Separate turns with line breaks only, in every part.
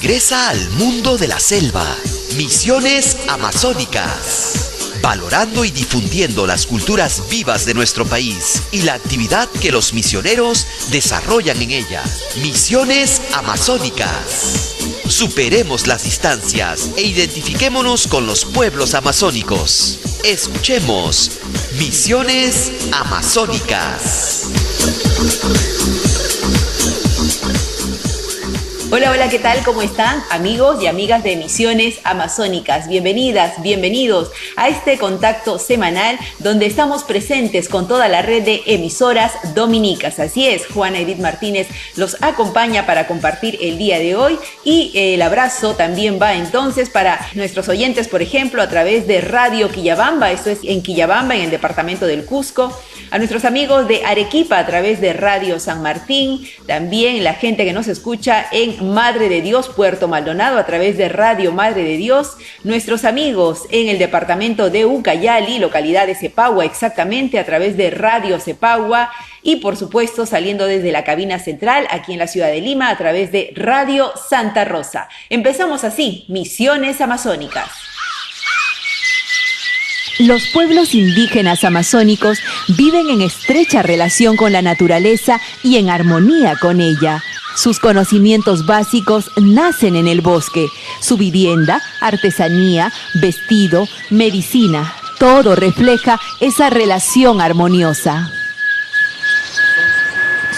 Regresa al mundo de la selva. Misiones Amazónicas. Valorando y difundiendo las culturas vivas de nuestro país y la actividad que los misioneros desarrollan en ella. Misiones Amazónicas. Superemos las distancias e identifiquémonos con los pueblos amazónicos. Escuchemos Misiones Amazónicas.
Hola, hola, ¿qué tal? ¿Cómo están, amigos y amigas de Misiones Amazónicas? Bienvenidas, bienvenidos a este contacto semanal donde estamos presentes con toda la red de emisoras dominicas. Así es, Juana Edith Martínez los acompaña para compartir el día de hoy y el abrazo también va entonces para nuestros oyentes, por ejemplo, a través de Radio Quillabamba, esto es en Quillabamba, en el departamento del Cusco, a nuestros amigos de Arequipa a través de Radio San Martín, también la gente que nos escucha en Madre de Dios, Puerto Maldonado, a través de Radio Madre de Dios, nuestros amigos en el departamento de Ucayali, localidad de Cepagua, exactamente, a través de Radio Cepagua, y por supuesto saliendo desde la cabina central, aquí en la ciudad de Lima, a través de Radio Santa Rosa. Empezamos así, Misiones Amazónicas.
Los pueblos indígenas amazónicos viven en estrecha relación con la naturaleza y en armonía con ella. Sus conocimientos básicos nacen en el bosque. Su vivienda, artesanía, vestido, medicina, todo refleja esa relación armoniosa.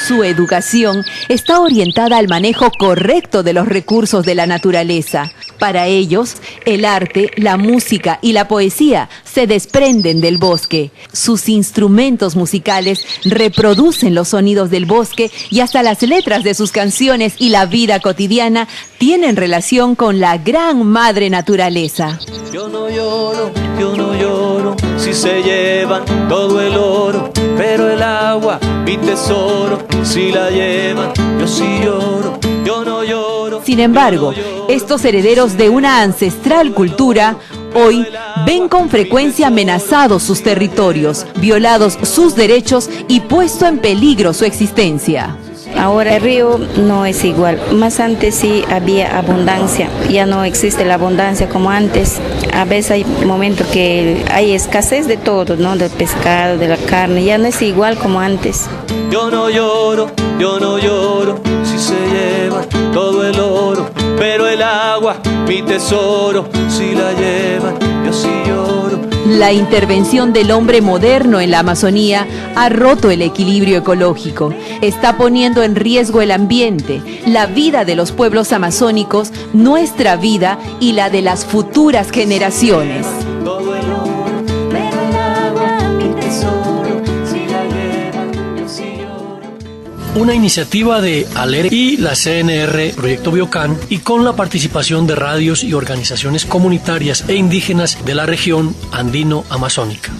Su educación está orientada al manejo correcto de los recursos de la naturaleza. Para ellos, el arte, la música y la poesía se desprenden del bosque. Sus instrumentos musicales reproducen los sonidos del bosque y hasta las letras de sus canciones y la vida cotidiana tienen relación con la gran madre naturaleza.
Yo no lloro, si se llevan todo el oro, pero el agua, mi tesoro, si la llevan, yo sí lloro, yo no lloro.
Sin embargo, estos herederos de una ancestral cultura hoy ven con frecuencia amenazados sus territorios, violados sus derechos y puesto en peligro su existencia.
Ahora el río no es igual, más antes sí había abundancia, ya no existe la abundancia como antes. A veces hay momentos que hay escasez de todo, ¿no? Del pescado, de la carne, ya no es igual como antes.
Yo no lloro, si se lleva todo el oro, pero el agua, mi tesoro, si la llevan, yo sí lloro.
La intervención del hombre moderno en la Amazonía ha roto el equilibrio ecológico, está poniendo en riesgo el ambiente, la vida de los pueblos amazónicos, nuestra vida y la de las futuras generaciones.
Una iniciativa de ALER y la CNR Proyecto Biocán y con la participación de radios y organizaciones comunitarias e indígenas de la región andino-amazónica.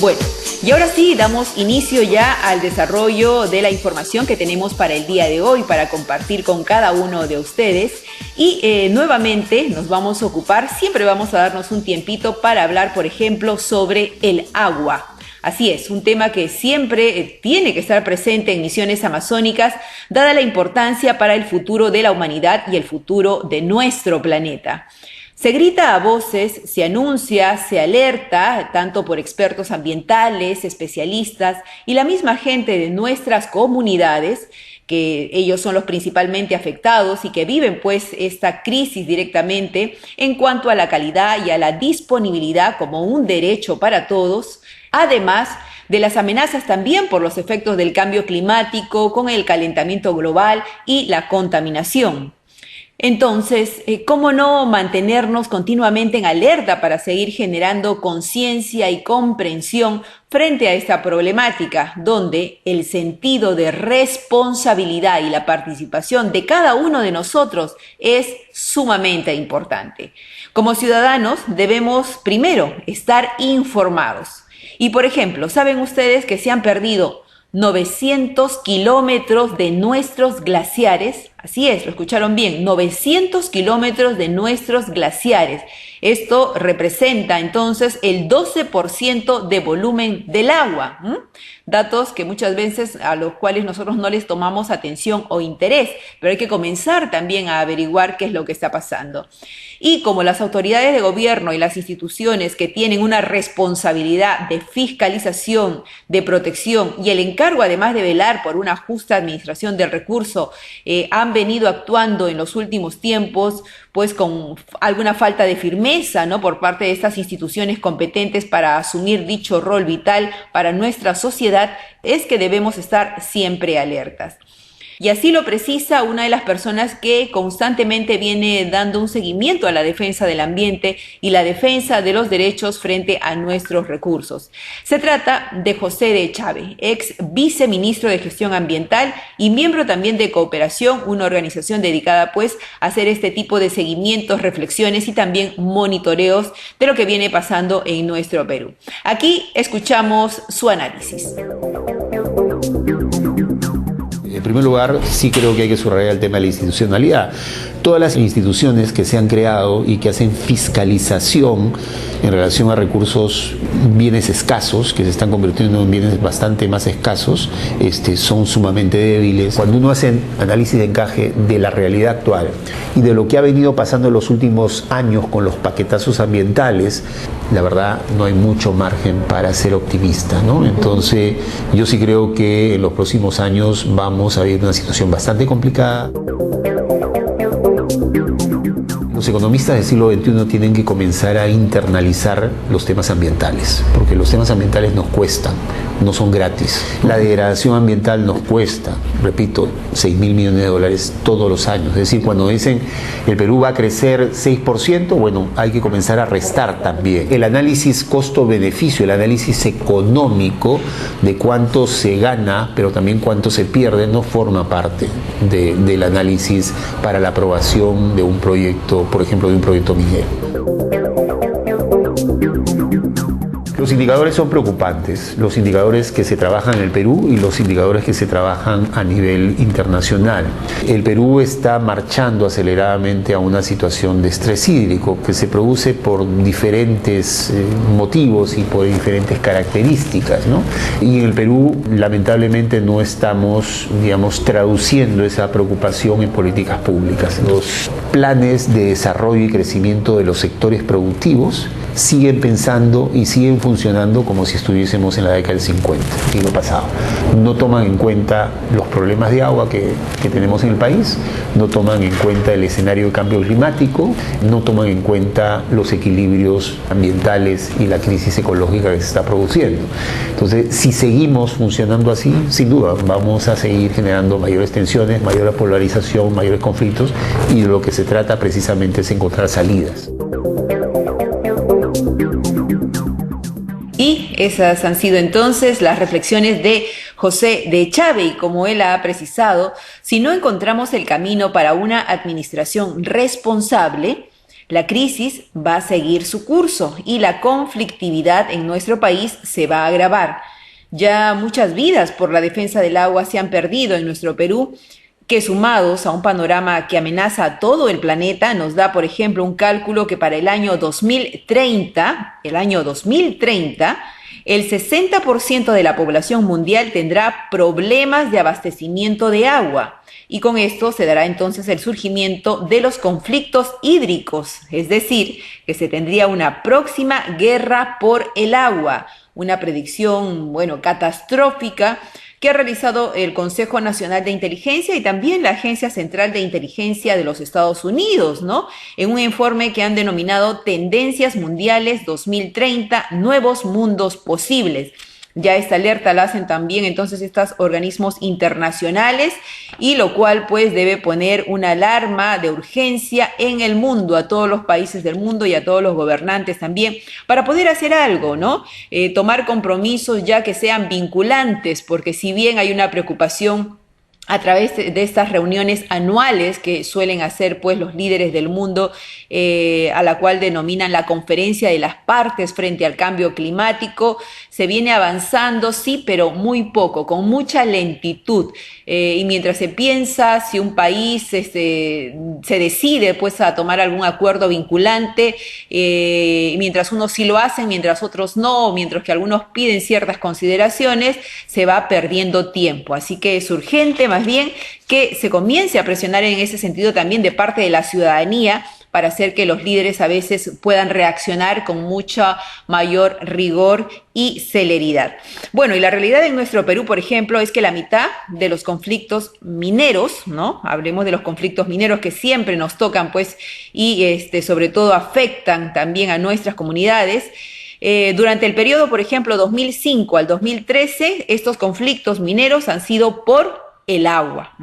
Bueno, y ahora sí, damos inicio ya al desarrollo de la información que tenemos para el día de hoy, para compartir con cada uno de ustedes. Y nuevamente nos vamos a ocupar, siempre vamos a darnos un tiempito para hablar, por ejemplo, sobre el agua. Así es, un tema que siempre tiene que estar presente en Misiones Amazónicas, dada la importancia para el futuro de la humanidad y el futuro de nuestro planeta. Se grita a voces, se anuncia, se alerta, tanto por expertos ambientales, especialistas y la misma gente de nuestras comunidades, que ellos son los principalmente afectados y que viven pues esta crisis directamente en cuanto a la calidad y a la disponibilidad como un derecho para todos, además de las amenazas también por los efectos del cambio climático con el calentamiento global y la contaminación. Entonces, ¿cómo no mantenernos continuamente en alerta para seguir generando conciencia y comprensión frente a esta problemática, donde el sentido de responsabilidad y la participación de cada uno de nosotros es sumamente importante? Como ciudadanos debemos primero estar informados. Y por ejemplo, ¿saben ustedes que se han perdido 900 kilómetros de nuestros glaciares? Así es, lo escucharon bien, 900 kilómetros de nuestros glaciares. Esto representa entonces el 12% de volumen del agua. Datos que muchas veces a los cuales nosotros no les tomamos atención o interés, pero hay que comenzar también a averiguar qué es lo que está pasando. Y como las autoridades de gobierno y las instituciones que tienen una responsabilidad de fiscalización, de protección y el encargo además de velar por una justa administración del recurso, han venido actuando en los últimos tiempos pues con alguna falta de firmeza, ¿no?, por parte de estas instituciones competentes para asumir dicho rol vital para nuestra sociedad, es que debemos estar siempre alertas. Y así lo precisa una de las personas que constantemente viene dando un seguimiento a la defensa del ambiente y la defensa de los derechos frente a nuestros recursos. Se trata de José de Echave, ex viceministro de Gestión Ambiental y miembro también de Cooperación, una organización dedicada pues a hacer este tipo de seguimientos, reflexiones y también monitoreos de lo que viene pasando en nuestro Perú. Aquí escuchamos su análisis.
En primer lugar, sí creo que hay que subrayar el tema de la institucionalidad. Todas las instituciones que se han creado y que hacen fiscalización en relación a recursos, bienes escasos, que se están convirtiendo en bienes bastante más escasos, son sumamente débiles. Cuando uno hace análisis de encaje de la realidad actual y de lo que ha venido pasando en los últimos años con los paquetazos ambientales, la verdad no hay mucho margen para ser optimista, ¿no? Entonces, yo sí creo que en los próximos años vamos a vivir una situación bastante complicada. Los economistas del siglo XXI tienen que comenzar a internalizar los temas ambientales, porque los temas ambientales nos cuestan, no son gratis. La degradación ambiental nos cuesta, repito, 6.000 millones de dólares todos los años. Es decir, cuando dicen el Perú va a crecer 6%, bueno, hay que comenzar a restar también. El análisis costo-beneficio, el análisis económico de cuánto se gana, pero también cuánto se pierde, no forma parte del análisis para la aprobación de un proyecto, por ejemplo, de un proyecto minero. Los indicadores son preocupantes, los indicadores que se trabajan en el Perú y los indicadores que se trabajan a nivel internacional. El Perú está marchando aceleradamente a una situación de estrés hídrico que se produce por diferentes motivos y por diferentes características, ¿no? Y en el Perú, lamentablemente, no estamos, traduciendo esa preocupación en políticas públicas. Los planes de desarrollo y crecimiento de los sectores productivos siguen pensando y siguen funcionando como si estuviésemos en la década del 50, siglo pasado. No toman en cuenta los problemas de agua que tenemos en el país, no toman en cuenta el escenario de cambio climático, no toman en cuenta los equilibrios ambientales y la crisis ecológica que se está produciendo. Entonces, si seguimos funcionando así, sin duda vamos a seguir generando mayores tensiones, mayor polarización, mayores conflictos, y de lo que se trata precisamente es encontrar salidas.
Y esas han sido entonces las reflexiones de José de Echave, y como él ha precisado, si no encontramos el camino para una administración responsable, la crisis va a seguir su curso y la conflictividad en nuestro país se va a agravar. Ya muchas vidas por la defensa del agua se han perdido en nuestro Perú, que sumados a un panorama que amenaza a todo el planeta, nos da, por ejemplo, un cálculo que para el año 2030, el 60% de la población mundial tendrá problemas de abastecimiento de agua. Y con esto se dará entonces el surgimiento de los conflictos hídricos, es decir, que se tendría una próxima guerra por el agua, una predicción, catastrófica, que ha realizado el Consejo Nacional de Inteligencia y también la Agencia Central de Inteligencia de los Estados Unidos, ¿no?, en un informe que han denominado Tendencias Mundiales 2030, Nuevos Mundos Posibles. Ya esta alerta la hacen también entonces estos organismos internacionales, y lo cual pues debe poner una alarma de urgencia en el mundo, a todos los países del mundo y a todos los gobernantes también, para poder hacer algo, ¿no? Tomar compromisos ya que sean vinculantes, porque si bien hay una preocupación a través de estas reuniones anuales que suelen hacer pues los líderes del mundo, a la cual denominan la Conferencia de las Partes frente al cambio climático. Se viene avanzando, sí, pero muy poco, con mucha lentitud. Y mientras se piensa si un país se decide pues a tomar algún acuerdo vinculante, mientras unos sí lo hacen, mientras otros no, mientras que algunos piden ciertas consideraciones, se va perdiendo tiempo. Así que es urgente más bien que se comience a presionar en ese sentido también de parte de la ciudadanía, para hacer que los líderes a veces puedan reaccionar con mucha mayor rigor y celeridad. Bueno, y la realidad en nuestro Perú, por ejemplo, es que la mitad de los conflictos mineros, ¿no? Hablemos de los conflictos mineros que siempre nos tocan, pues, y sobre todo afectan también a nuestras comunidades. Durante el periodo, por ejemplo, 2005 al 2013, estos conflictos mineros han sido por el agua.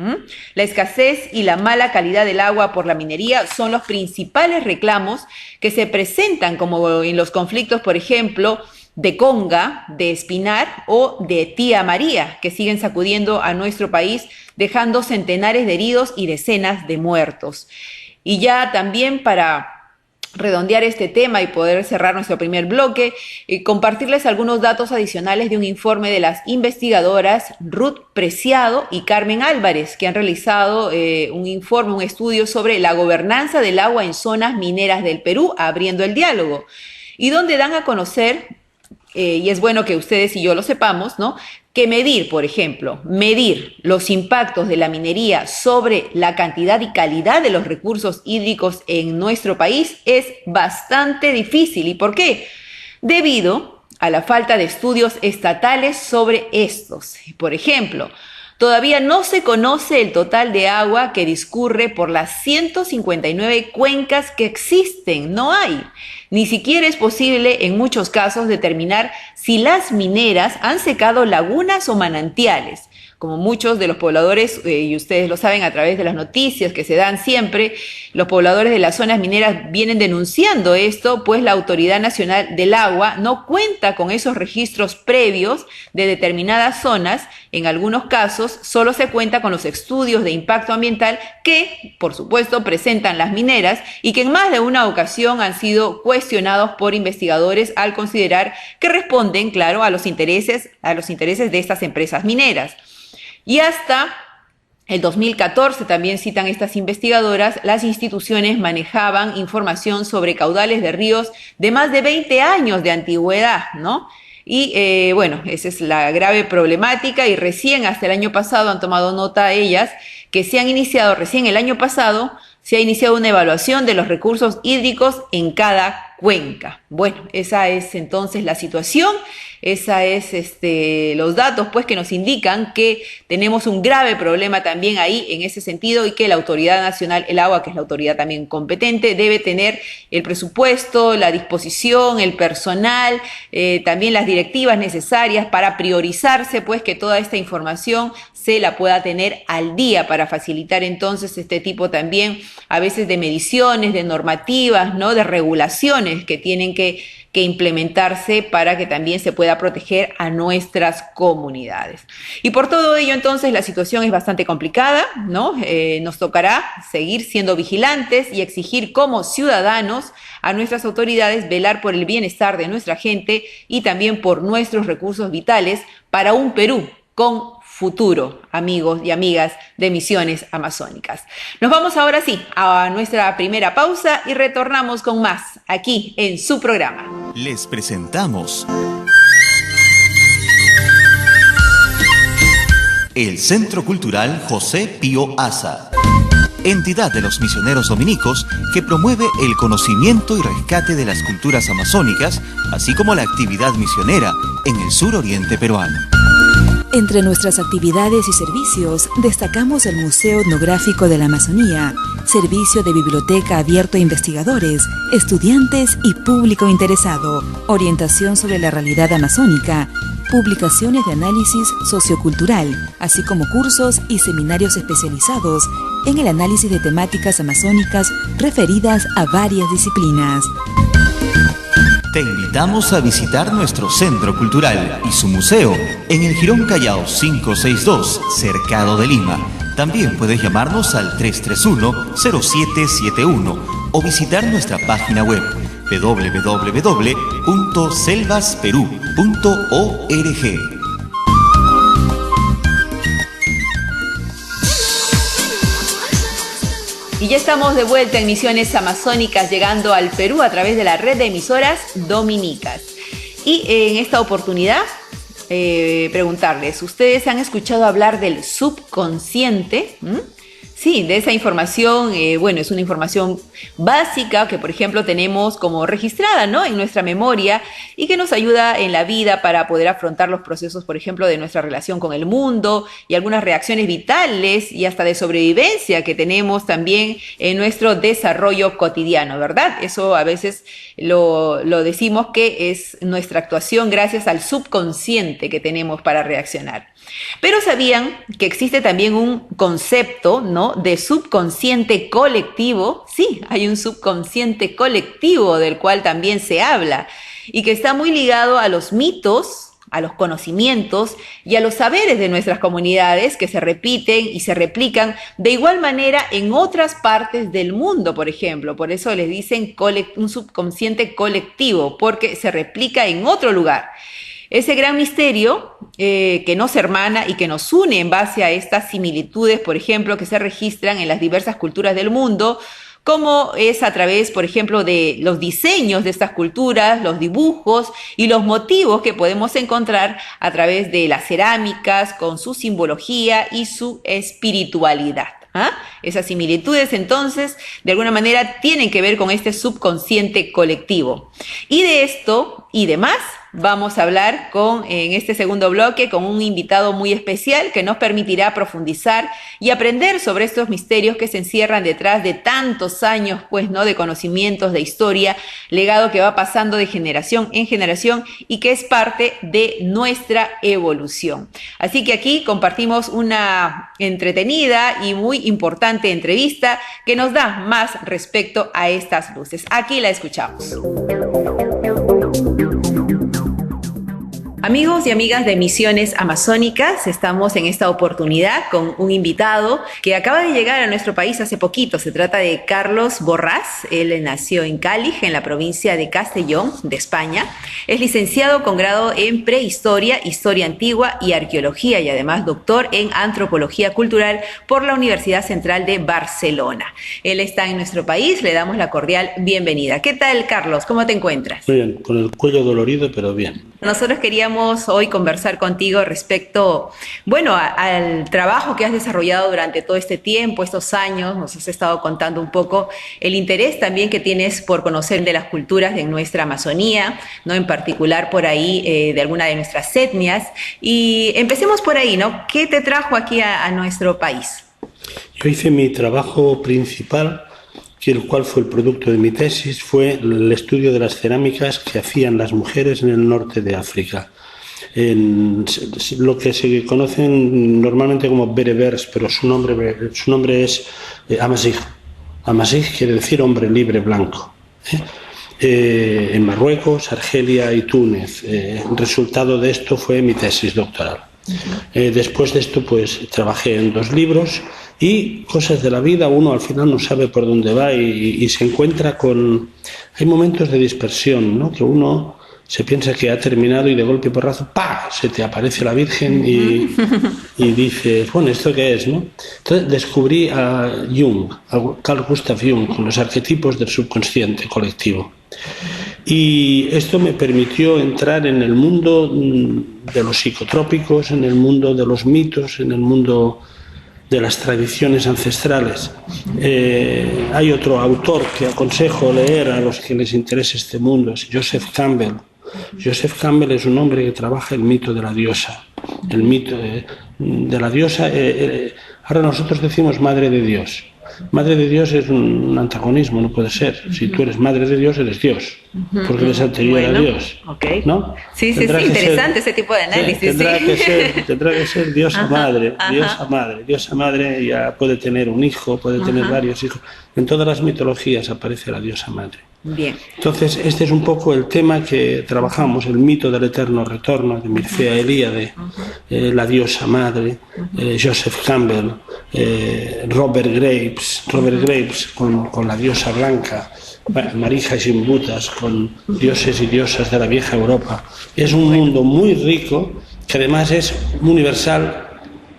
La escasez y la mala calidad del agua por la minería son los principales reclamos que se presentan, como en los conflictos, por ejemplo, de Conga, de Espinar o de Tía María, que siguen sacudiendo a nuestro país, dejando centenares de heridos y decenas de muertos. Y ya también para redondear este tema y poder cerrar nuestro primer bloque, compartirles algunos datos adicionales de un informe de las investigadoras Ruth Preciado y Carmen Álvarez, que han realizado un estudio sobre la gobernanza del agua en zonas mineras del Perú, abriendo el diálogo, y donde dan a conocer, y es bueno que ustedes y yo lo sepamos, ¿no?, que medir, por ejemplo, los impactos de la minería sobre la cantidad y calidad de los recursos hídricos en nuestro país es bastante difícil. ¿Y por qué? Debido a la falta de estudios estatales sobre estos. Por ejemplo, todavía no se conoce el total de agua que discurre por las 159 cuencas que existen. No hay. Ni siquiera es posible en muchos casos determinar si las mineras han secado lagunas o manantiales. Como muchos de los pobladores, y ustedes lo saben a través de las noticias que se dan siempre, los pobladores de las zonas mineras vienen denunciando esto, pues la Autoridad Nacional del Agua no cuenta con esos registros previos de determinadas zonas. En algunos casos solo se cuenta con los estudios de impacto ambiental que, por supuesto, presentan las mineras y que en más de una ocasión han sido cuestionados por investigadores al considerar que responden, claro, a los intereses de estas empresas mineras. Y hasta el 2014, también citan estas investigadoras, las instituciones manejaban información sobre caudales de ríos de más de 20 años de antigüedad, ¿no? Y bueno, esa es la grave problemática, y recién hasta el año pasado han tomado nota ellas que recién el año pasado se ha iniciado una evaluación de los recursos hídricos en cada cuenca. Bueno, esa es entonces la situación. Esa es los datos pues que nos indican que tenemos un grave problema también ahí en ese sentido, y que la Autoridad Nacional del Agua, que es la autoridad también competente, debe tener el presupuesto, la disposición, el personal, también las directivas necesarias para priorizarse, pues que toda esta información se la pueda tener al día, para facilitar entonces este tipo también a veces de mediciones, de normativas, ¿no?, de regulaciones que tienen que implementarse para que también se pueda proteger a nuestras comunidades. Y por todo ello, entonces, la situación es bastante complicada, ¿no? Nos tocará seguir siendo vigilantes y exigir como ciudadanos a nuestras autoridades velar por el bienestar de nuestra gente y también por nuestros recursos vitales para un Perú con futuro, amigos y amigas de Misiones Amazónicas. Nos vamos ahora sí a nuestra primera pausa y retornamos con más aquí en su programa.
Les presentamos el Centro Cultural José Pío Asa, entidad de los misioneros dominicos que promueve el conocimiento y rescate de las culturas amazónicas, así como la actividad misionera en el suroriente peruano.
Entre nuestras actividades y servicios, destacamos el Museo Etnográfico de la Amazonía, servicio de biblioteca abierto a investigadores, estudiantes y público interesado, orientación sobre la realidad amazónica, publicaciones de análisis sociocultural, así como cursos y seminarios especializados en el análisis de temáticas amazónicas referidas a varias disciplinas.
Te invitamos a visitar nuestro centro cultural y su museo en el Jirón Callao 562, Cercado de Lima,
También puedes llamarnos al 331-0771 o visitar nuestra página web www.selvasperú.org.
Y ya estamos de vuelta en Misiones Amazónicas, llegando al Perú a través de la red de emisoras dominicas. Y en esta oportunidad, preguntarles, ¿ustedes han escuchado hablar del subconsciente? Sí, de esa información, bueno, es una información básica que, por ejemplo, tenemos como registrada, ¿no?, en nuestra memoria y que nos ayuda en la vida para poder afrontar los procesos, por ejemplo, de nuestra relación con el mundo y algunas reacciones vitales y hasta de sobrevivencia que tenemos también en nuestro desarrollo cotidiano, ¿verdad? Eso a veces lo decimos que es nuestra actuación gracias al subconsciente que tenemos para reaccionar. Pero ¿sabían que existe también un concepto, ¿no?, de subconsciente colectivo? Sí, hay un subconsciente colectivo del cual también se habla y que está muy ligado a los mitos, a los conocimientos y a los saberes de nuestras comunidades que se repiten y se replican de igual manera en otras partes del mundo, por ejemplo. Por eso les dicen un subconsciente colectivo, porque se replica en otro lugar. Ese gran misterio que nos hermana y que nos une en base a estas similitudes, por ejemplo, que se registran en las diversas culturas del mundo, como es a través, por ejemplo, de los diseños de estas culturas, los dibujos y los motivos que podemos encontrar a través de las cerámicas con su simbología y su espiritualidad. Esas similitudes, entonces, de alguna manera tienen que ver con este subconsciente colectivo. Y de esto y demás vamos a hablar en este segundo bloque con un invitado muy especial que nos permitirá profundizar y aprender sobre estos misterios que se encierran detrás de tantos años, pues, ¿no?, de conocimientos, de historia, legado que va pasando de generación en generación y que es parte de nuestra evolución. Así que aquí compartimos una entretenida y muy importante entrevista que nos da más respecto a estas luces. Aquí la escuchamos. Amigos y amigas de Misiones Amazónicas, estamos en esta oportunidad con un invitado que acaba de llegar a nuestro país hace poquito. Se trata de Carlos Borrás. Él nació en Cáliz, en la provincia de Castellón, de España. Es licenciado con grado en Prehistoria, Historia Antigua y Arqueología y además doctor en Antropología Cultural por la Universidad Central de Barcelona. Él está en nuestro país, le damos la cordial bienvenida. ¿Qué tal, Carlos? ¿Cómo te encuentras?
Muy bien, con el cuello dolorido, pero bien.
Nosotros queríamos hoy conversar contigo respecto, bueno, al trabajo que has desarrollado durante todo este tiempo, estos años. Nos has estado contando un poco el interés también que tienes por conocer de las culturas de nuestra Amazonía, ¿no?, en particular por ahí de alguna de nuestras etnias. Y empecemos por ahí, ¿no? ¿Qué te trajo aquí a nuestro país?
Yo hice mi trabajo principal, el cual fue el producto de mi tesis, fue el estudio de las cerámicas que hacían las mujeres en el norte de África, en lo que se conocen normalmente como berebers, pero su nombre es Amazigh. Amazigh quiere decir hombre libre blanco. En Marruecos, Argelia y Túnez. El resultado de esto fue mi tesis doctoral. Después de esto, pues trabajé en 2 libros y cosas de la vida. Uno al final no sabe por dónde va y se encuentra con... Hay momentos de dispersión, ¿no?, que uno se piensa que ha terminado y de golpe y porrazo, ¡pah!, se te aparece la Virgen y dices, bueno, ¿esto qué es, no? Entonces descubrí a Jung, a Carl Gustav Jung, con los arquetipos del subconsciente colectivo. Y esto me permitió entrar en el mundo de los psicotrópicos, en el mundo de los mitos, en el mundo de las tradiciones ancestrales. Hay otro autor que aconsejo leer a los que les interese este mundo, es Joseph Campbell. Joseph Campbell es un hombre que trabaja el mito de la diosa. El mito de la diosa, ahora nosotros decimos madre de Dios. Madre de Dios es un antagonismo, no puede ser. Si tú eres madre de Dios, eres Dios, porque eres anterior a Dios.
Okay.
¿No?
Sí, interesante ese tipo de análisis.
Tendrá que ser diosa madre, diosa madre ya puede tener un hijo, puede tener varios hijos. En todas las mitologías aparece la diosa madre.
Bien.
Entonces, este es un poco el tema que trabajamos, el mito del eterno retorno de Mircea Eliade, la diosa madre, Joseph Campbell, Robert Graves con la diosa blanca, Marija Shimbutas con dioses y diosas de la vieja Europa. Es un mundo muy rico que además es universal.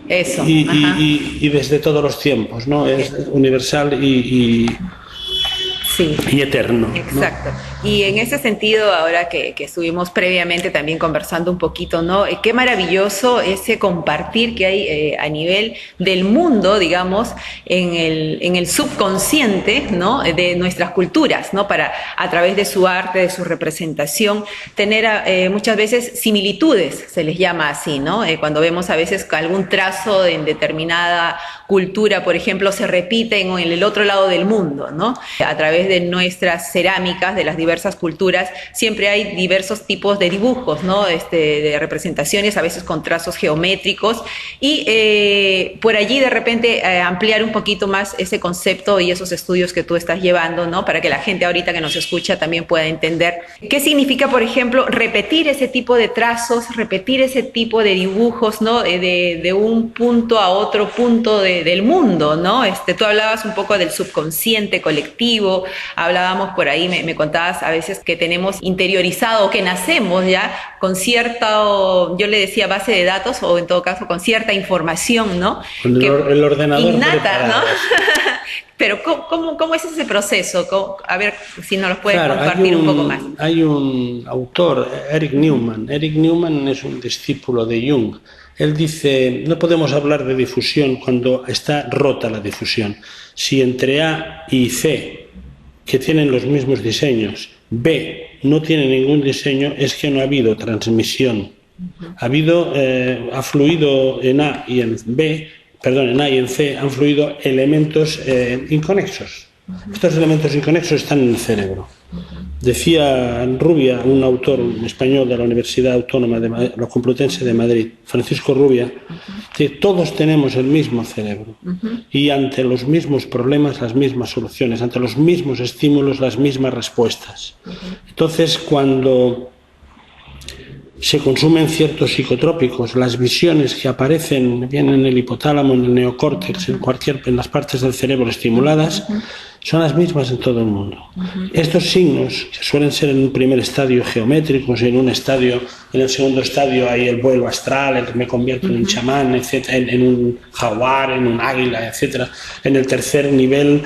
Eso.
Y desde todos los tiempos, ¿no? Es universal y eterno.
Exacto. ¿No? Y en ese sentido, ahora que estuvimos previamente también conversando un poquito, ¿no? Qué maravilloso ese compartir que hay a nivel del mundo, digamos, en el subconsciente, ¿no? De nuestras culturas, ¿no? Para, a través de su arte, de su representación, tener muchas veces similitudes, se les llama así, ¿no? Cuando vemos a veces algún trazo en determinada cultura, por ejemplo, se repite en el otro lado del mundo, ¿no? A través de nuestras cerámicas, de las diversas culturas, siempre hay diversos tipos de dibujos, ¿no? De representaciones, a veces con trazos geométricos, y por allí de repente ampliar un poquito más ese concepto y esos estudios que tú estás llevando, ¿no? Para que la gente ahorita que nos escucha también pueda entender qué significa, por ejemplo, repetir ese tipo de trazos, repetir ese tipo de dibujos, ¿no? De un punto a otro punto del mundo, ¿no? Tú hablabas un poco del subconsciente colectivo, hablábamos por ahí, me contabas a veces que tenemos interiorizado, que nacemos ya con cierta, yo le decía base de datos, o en todo caso con cierta información, ¿no?
El ordenador
innata, ¿no? Pero ¿cómo es ese proceso? A ver si nos lo puedes compartir un poco más.
Hay un autor, Eric Newman. Eric Newman es un discípulo de Jung. Él dice, no podemos hablar de difusión cuando está rota la difusión. Si entre A y C, que tienen los mismos diseños, B no tiene ningún diseño, es que no ha habido transmisión. Ha fluido en A y en B, en A y en C han fluido elementos inconexos. Estos elementos inconexos están en el cerebro. Decía Rubia, un autor español de la Universidad Autónoma de la Complutense de Madrid, Francisco Rubia, que todos tenemos el mismo cerebro y ante los mismos problemas las mismas soluciones, ante los mismos estímulos las mismas respuestas. Entonces, cuando se consumen ciertos psicotrópicos, las visiones que aparecen bien en el hipotálamo, en el neocórtex, en las partes del cerebro estimuladas, son las mismas en todo el mundo. Estos signos, que suelen ser en un primer estadio geométricos, en el segundo estadio hay el vuelo astral, me convierto en un chamán, etcétera, en un jaguar, en un águila, etcétera. En el tercer nivel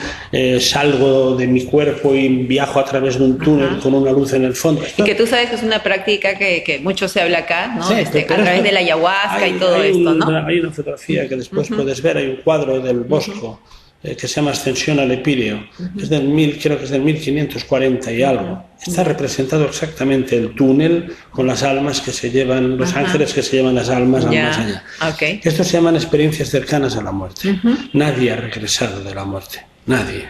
salgo de mi cuerpo y viajo a través de un túnel con una luz en el fondo.
Y que tú sabes que es una práctica que mucho se habla acá, ¿no? Sí, a través de la ayahuasca y todo esto, ¿no?
Hay una fotografía que después puedes ver, hay un cuadro del Bosco que se llama Ascensión al Epíreo, es creo que es del 1540 y algo. Está representado exactamente el túnel con las almas que se llevan, los ángeles que se llevan las almas al más allá.
Okay.
Estos se llaman experiencias cercanas a la muerte. Nadie ha regresado de la muerte, nadie,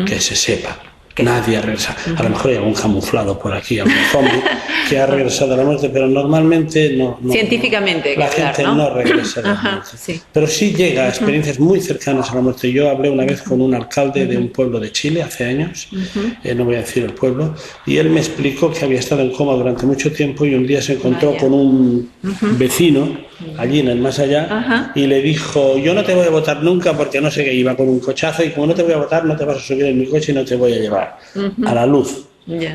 que se sepa. Nadie ha regresado. A lo mejor hay algún camuflado por aquí, algún zombie que ha regresado a la muerte, pero normalmente no.
Científicamente,
la gente no regresa a la muerte.
Sí.
Pero sí llega a experiencias muy cercanas a la muerte. Yo hablé una vez con un alcalde de un pueblo de Chile hace años, no voy a decir el pueblo, y él me explicó que había estado en coma durante mucho tiempo y un día se encontró con un vecino allí en el más allá y le dijo, yo no te voy a votar nunca porque no sé qué, iba con un cochazo y como no te voy a votar no te vas a subir en mi coche y no te voy a llevar a la luz.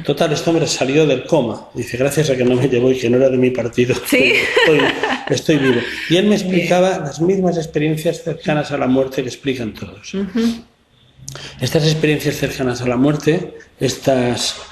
Total, este hombre salió del coma. Dice, gracias a que no me llevó y que no era de mi partido,
¿sí?
estoy vivo. Y él me explicaba las mismas experiencias cercanas a la muerte que explican todos. Estas experiencias cercanas a la muerte, estos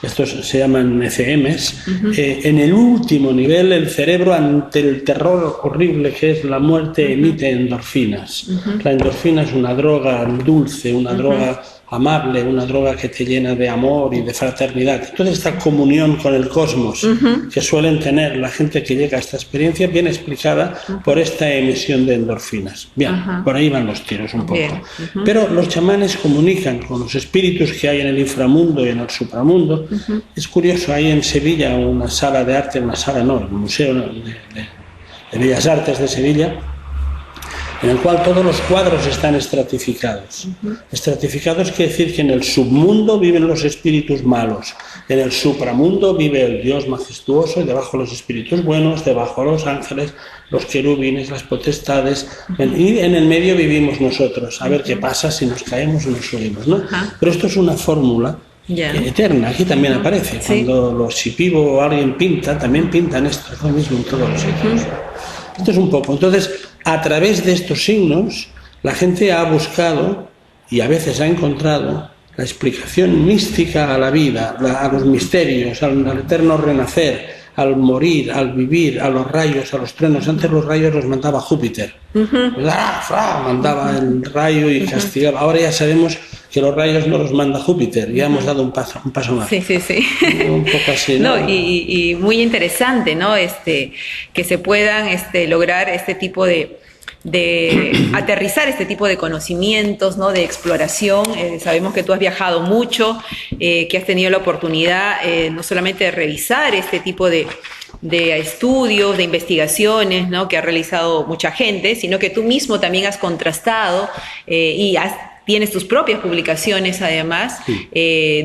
se llaman ECMs, en el último nivel el cerebro ante el terror horrible que es la muerte emite endorfinas. La endorfina es una droga dulce, una droga amable, una droga que te llena de amor y de fraternidad. Toda esta comunión con el cosmos que suelen tener la gente que llega a esta experiencia viene explicada por esta emisión de endorfinas. Bien, por ahí van los tiros un poco. Pero los chamanes comunican con los espíritus que hay en el inframundo y en el supramundo. Es curioso, hay en Sevilla una sala de arte, el Museo de Bellas Artes de Sevilla. en el cual todos los cuadros están estratificados. Estratificados quiere decir que en el submundo viven los espíritus malos, en el supramundo vive el Dios majestuoso y debajo los espíritus buenos, debajo los ángeles, los querubines, las potestades, y en el medio vivimos nosotros, a ver qué pasa si nos caemos o nos subimos, ¿no? Pero esto es una fórmula eterna, aquí también aparece. Cuando los Shipibo o alguien pinta, también pintan esto, es lo mismo en todos los sitios. Esto es un poco. Entonces, a través de estos signos, la gente ha buscado y a veces ha encontrado la explicación mística a la vida, a los misterios, al eterno renacer, al morir, al vivir, a los rayos, a los truenos. Antes los rayos los mandaba Júpiter. Mandaba el rayo y castigaba. Ahora ya sabemos que los rayos no los manda Júpiter. Ya hemos dado un paso más.
Sí.
Un poco así, ¿no?
Y muy interesante, ¿no? Que se puedan lograr este tipo de aterrizar este tipo de conocimientos, ¿no? De exploración. Sabemos que tú has viajado mucho, que has tenido la oportunidad no solamente de revisar este tipo de estudios, de investigaciones, ¿no? Que ha realizado mucha gente, sino que tú mismo también has contrastado y tienes tus propias publicaciones además,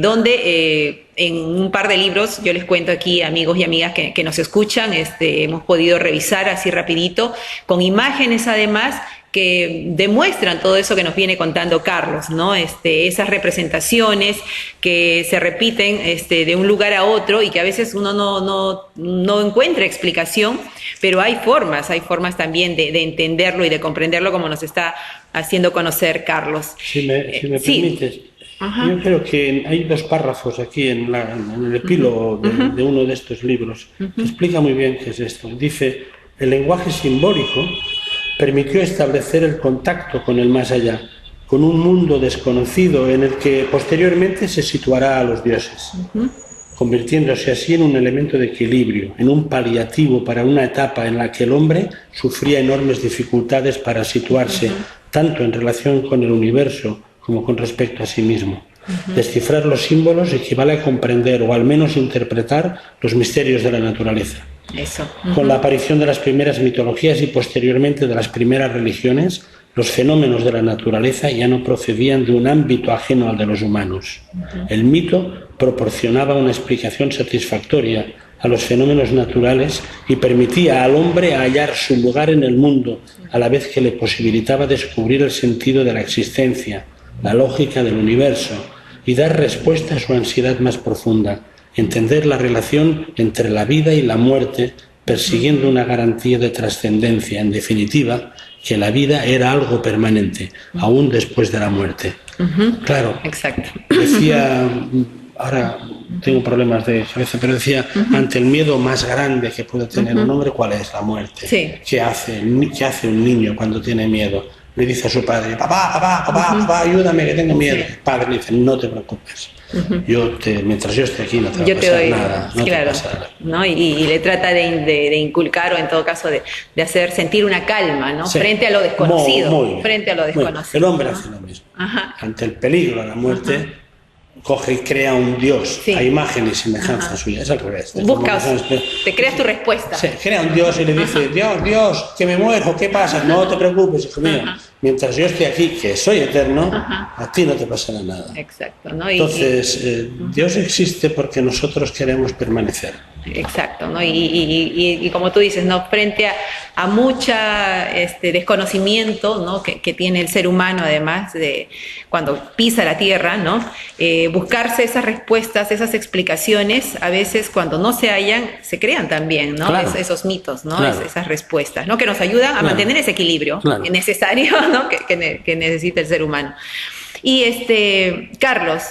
donde en un par de libros, yo les cuento aquí, amigos y amigas que nos escuchan, hemos podido revisar así rapidito, con imágenes además, que demuestran todo eso que nos viene contando Carlos, ¿no? Esas representaciones que se repiten de un lugar a otro y que a veces uno no encuentra explicación, pero hay formas también de entenderlo y de comprenderlo, como nos está haciendo conocer Carlos.
Si me permites, yo creo que hay dos párrafos aquí en el epílogo de uno de estos libros que explica muy bien qué es esto. Dice: el lenguaje simbólico permitió establecer el contacto con el más allá, con un mundo desconocido en el que posteriormente se situará a los dioses, convirtiéndose así en un elemento de equilibrio, en un paliativo para una etapa en la que el hombre sufría enormes dificultades para situarse tanto en relación con el universo como con respecto a sí mismo. Descifrar los símbolos equivale a comprender o al menos interpretar los misterios de la naturaleza.
Eso.
Con la aparición de las primeras mitologías y posteriormente de las primeras religiones, los fenómenos de la naturaleza ya no procedían de un ámbito ajeno al de los humanos. El mito proporcionaba una explicación satisfactoria a los fenómenos naturales y permitía al hombre hallar su lugar en el mundo, a la vez que le posibilitaba descubrir el sentido de la existencia, la lógica del universo y dar respuesta a su ansiedad más profunda. Entender la relación entre la vida y la muerte, persiguiendo una garantía de trascendencia, en definitiva, que la vida era algo permanente, aún después de la muerte. Claro,
exacto.
Decía, ahora tengo problemas de cabeza, pero decía, ante el miedo más grande que puede tener un hombre, ¿cuál es? La muerte.
Sí.
¿Qué hace un niño cuando tiene miedo? Le dice a su padre: papá, ayúdame que tengo miedo. El padre le dice: no te preocupes. Mientras yo esté aquí no te va a pasar nada. No te pasará.
¿No? Y le trata de inculcar, o en todo caso de hacer sentir una calma, ¿no?
Sí.
Frente a lo desconocido.
Muy
frente a lo desconocido.
El hombre hace lo mismo. Ante el peligro, la muerte, coge y crea un Dios a imagen y semejanza suya. Es al revés.
Te creas tu respuesta.
Sí, crea un Dios y le dice: Dios, que me muero, ¿qué pasa? No te preocupes, hijo mío. Mientras yo esté aquí, que soy eterno, a ti no te pasará nada.
Exacto, ¿no?
Entonces, Dios existe porque nosotros queremos permanecer.
Exacto, ¿no? Y como tú dices, ¿no? Frente a mucha desconocimiento, ¿no? que tiene el ser humano, además de cuando pisa la tierra, ¿no? Buscarse esas respuestas, esas explicaciones, a veces cuando no se hallan, se crean también, ¿no?
Claro.
Esos mitos, ¿no?
Claro.
Esas respuestas, ¿no? Que nos ayudan a mantener ese equilibrio necesario, ¿no? que necesita el ser humano. Y Carlos,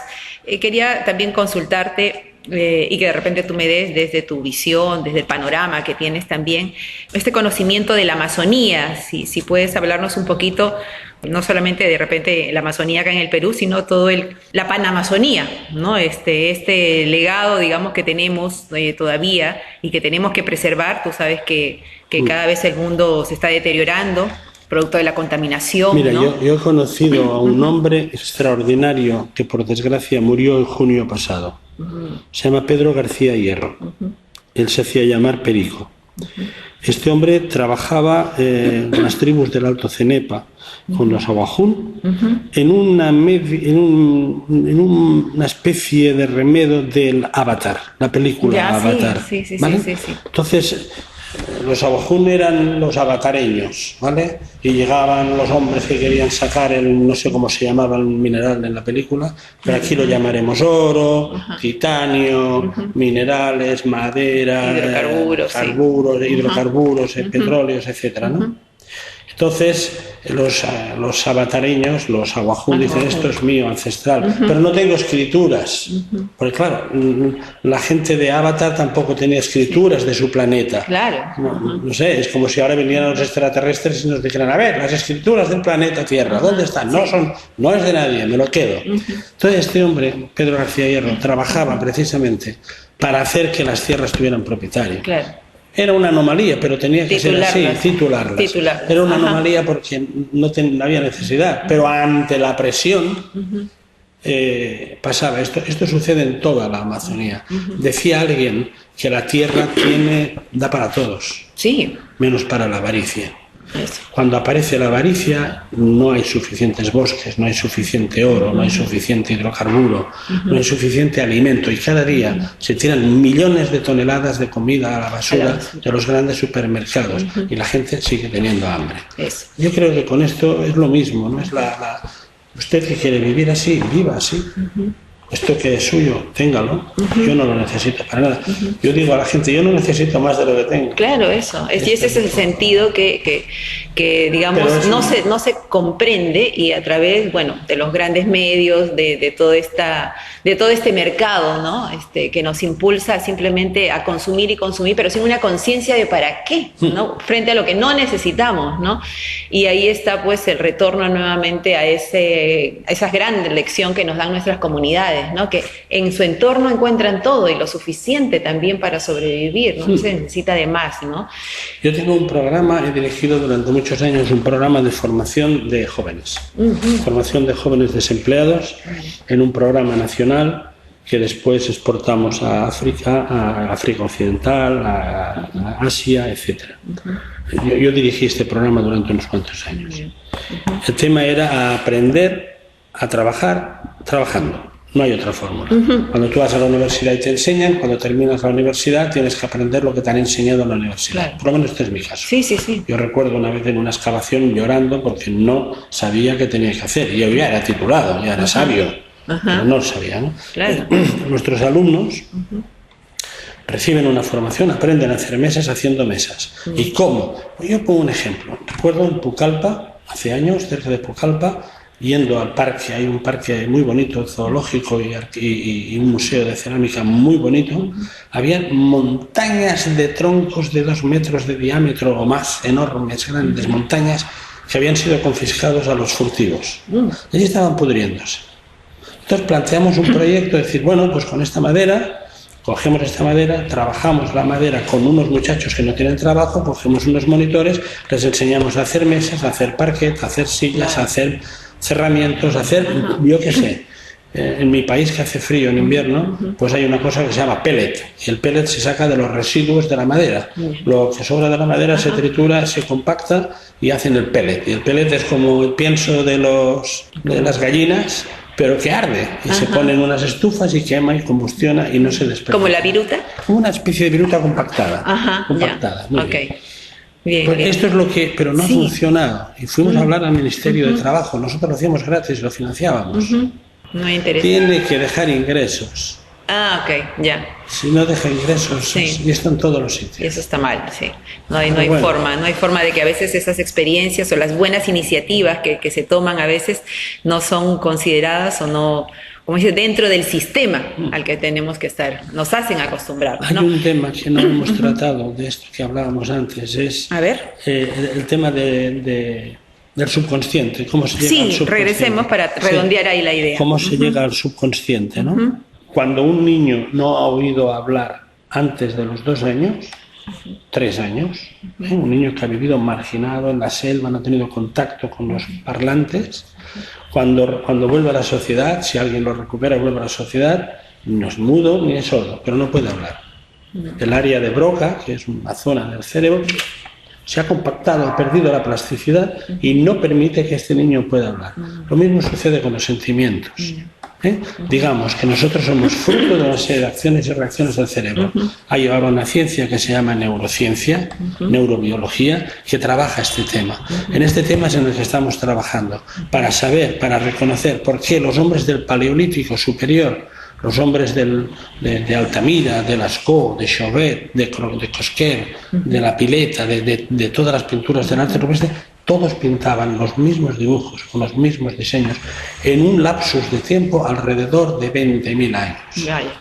quería también consultarte, y que de repente tú me des desde tu visión, desde el panorama que tienes también, este conocimiento de la Amazonía, si puedes hablarnos un poquito, no solamente de repente la Amazonía acá en el Perú, sino todo la Panamazonía, ¿no? Este legado, digamos, que tenemos todavía y que tenemos que preservar. Tú sabes que cada vez el mundo se está deteriorando, producto de la contaminación.
Mira,
¿no?
yo he conocido a un hombre extraordinario que por desgracia murió en junio pasado. Se llama Pedro García Hierro. Él se hacía llamar Perico. Este hombre trabajaba con las tribus del Alto Cenepa, con los Awajún, en una especie de remedo del Avatar, la película Avatar. ¿Vale?
Sí.
Entonces, los Awajún eran los avatareños, ¿vale? Y llegaban los hombres que querían sacar no sé cómo se llamaba el mineral en la película, pero aquí lo llamaremos oro, titanio, minerales, madera, hidrocarburos, petróleos, etcétera, ¿no? Entonces, los avatareños, los Awajún, dicen, esto es mío, ancestral, pero no tengo escrituras. Porque claro, la gente de Avatar tampoco tenía escrituras de su planeta.
Claro.
No sé, es como si ahora vinieran los extraterrestres y nos dijeran, a ver, las escrituras del planeta Tierra, ¿dónde están? No es de nadie, me lo quedo. Entonces este hombre, Pedro García Hierro, trabajaba precisamente para hacer que las tierras tuvieran propietario.
Claro.
Era una anomalía, pero tenía que ser así, titularlas. Era una anomalía porque no había necesidad, pero ante la presión pasaba. Esto sucede en toda la Amazonía. Decía alguien que la tierra da para todos, menos para la avaricia. Cuando aparece la avaricia, no hay suficientes bosques, no hay suficiente oro, no hay suficiente hidrocarburo, no hay suficiente alimento, y cada día se tiran millones de toneladas de comida a la basura de los grandes supermercados y la gente sigue teniendo hambre. Yo creo que con esto es lo mismo, ¿no? Es usted que quiere vivir así, viva así. Esto que es suyo, téngalo. Yo no lo necesito para nada. Yo digo a la gente, yo no necesito más de lo que tengo.
Claro, eso. Y ese es el sentido que digamos, no se comprende, y a través, de los grandes medios, de todo este mercado, ¿no? Que nos impulsa simplemente a consumir y consumir, pero sin una conciencia de para qué, ¿no? Frente a lo que no necesitamos, ¿no? Y ahí está, pues, el retorno nuevamente a esa gran lección que nos dan nuestras comunidades, ¿no? Que en su entorno encuentran todo y lo suficiente también para sobrevivir, no se necesita de más, ¿no?
Yo tengo un programa, he dirigido durante muchos años un programa de formación de jóvenes, formación de jóvenes desempleados, en un programa nacional que después exportamos a África Occidental, a Asia, etc. Yo dirigí este programa durante unos cuantos años. El tema era aprender a trabajar trabajando. No hay otra fórmula. Cuando tú vas a la universidad y te enseñan, cuando terminas la universidad tienes que aprender lo que te han enseñado en la universidad. Claro. Por lo menos este es mi caso.
Sí.
Yo recuerdo una vez en una excavación llorando porque no sabía qué tenía que hacer. Yo ya era titulado, ya era sabio, pero no lo sabía, ¿no?
Claro.
Nuestros alumnos reciben una formación, aprenden a hacer mesas haciendo mesas. ¿Y cómo? Yo pongo un ejemplo. Recuerdo en Pucallpa, hace años, cerca de Pucallpa, yendo al parque, hay un parque muy bonito, zoológico y un museo de cerámica muy bonito, había montañas de troncos de 2 metros de diámetro o más, enormes, grandes montañas, que habían sido confiscados a los furtivos. Allí estaban pudriéndose. Entonces planteamos un proyecto de decir, bueno, pues con esta madera, cogemos esta madera, trabajamos la madera con unos muchachos que no tienen trabajo, cogemos unos monitores, les enseñamos a hacer mesas, a hacer parquet, a hacer sillas, a hacer cerramientos, yo qué sé. En mi país, que hace frío en invierno, pues hay una cosa que se llama pellet, y el pellet se saca de los residuos de la madera. Lo que sobra de la madera se tritura, se compacta y hacen el pellet. Y el pellet es como el pienso de las gallinas, pero que arde, y se ponen unas estufas y quema y combustiona y no se desperdicia.
¿Como la viruta?
Como una especie de viruta compactada. Compactada, muy bien. Bien. Esto es lo que, pero no ha funcionado. Y fuimos a hablar al Ministerio de Trabajo. Nosotros lo hacíamos gratis, lo financiábamos.
No interesa.
Tiene que dejar ingresos.
Ok, ya.
Si no deja ingresos, y esto en todos los sitios.
Y eso está mal, sí. No hay forma de que a veces esas experiencias o las buenas iniciativas que se toman a veces no son consideradas o no, como dice, dentro del sistema al que tenemos que estar. Nos hacen acostumbrar.
Hay un tema que no hemos tratado de esto que hablábamos antes, es el tema del subconsciente. ¿Cómo se llega al subconsciente?
Regresemos para redondear ahí la idea.
¿Cómo se llega al subconsciente, no? Cuando un niño no ha oído hablar antes de los 2 años, 3 años, un niño que ha vivido marginado en la selva, no ha tenido contacto con los parlantes, cuando vuelve a la sociedad, si alguien lo recupera, vuelve a la sociedad, no es mudo ni es sordo, pero no puede hablar. El área de Broca, que es una zona del cerebro, se ha compactado, ha perdido la plasticidad y no permite que este niño pueda hablar. Lo mismo sucede con los sentimientos. Digamos que nosotros somos fruto de una serie de acciones y reacciones del cerebro. Hay ahora una ciencia que se llama neurociencia, neurobiología, que trabaja este tema. En este tema es en el que estamos trabajando, para saber, para reconocer por qué los hombres del Paleolítico superior, los hombres de Altamira, de Lascaux, de Chauvet, de Cosquer, de La Pileta, de todas las pinturas del arte rupestre, todos pintaban los mismos dibujos, con los mismos diseños, en un lapsus de tiempo alrededor de 20.000 años.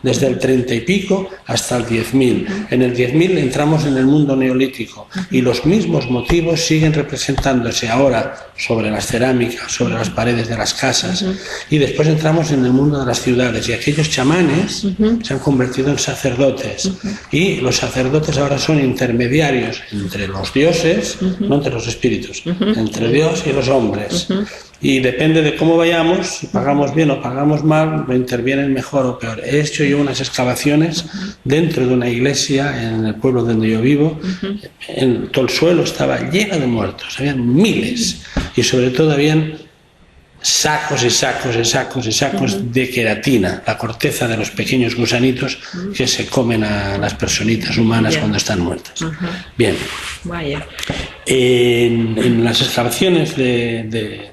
Desde el 30 y pico hasta el 10.000. En el 10.000 entramos en el mundo neolítico y los mismos motivos siguen representándose ahora sobre las cerámicas, sobre las paredes de las casas, y después entramos en el mundo de las ciudades y aquellos chamanes se han convertido en sacerdotes y los sacerdotes ahora son intermediarios entre los dioses, no entre los espíritus, entre Dios y los hombres. Y depende de cómo vayamos, si pagamos bien o pagamos mal, intervienen mejor o peor. He hecho yo unas excavaciones dentro de una iglesia en el pueblo donde yo vivo. Todo el suelo estaba lleno de muertos, habían miles, y sobre todo habían sacos y sacos y sacos y sacos de queratina, la corteza de los pequeños gusanitos que se comen a las personitas humanas cuando están muertas. Bien. En las excavaciones de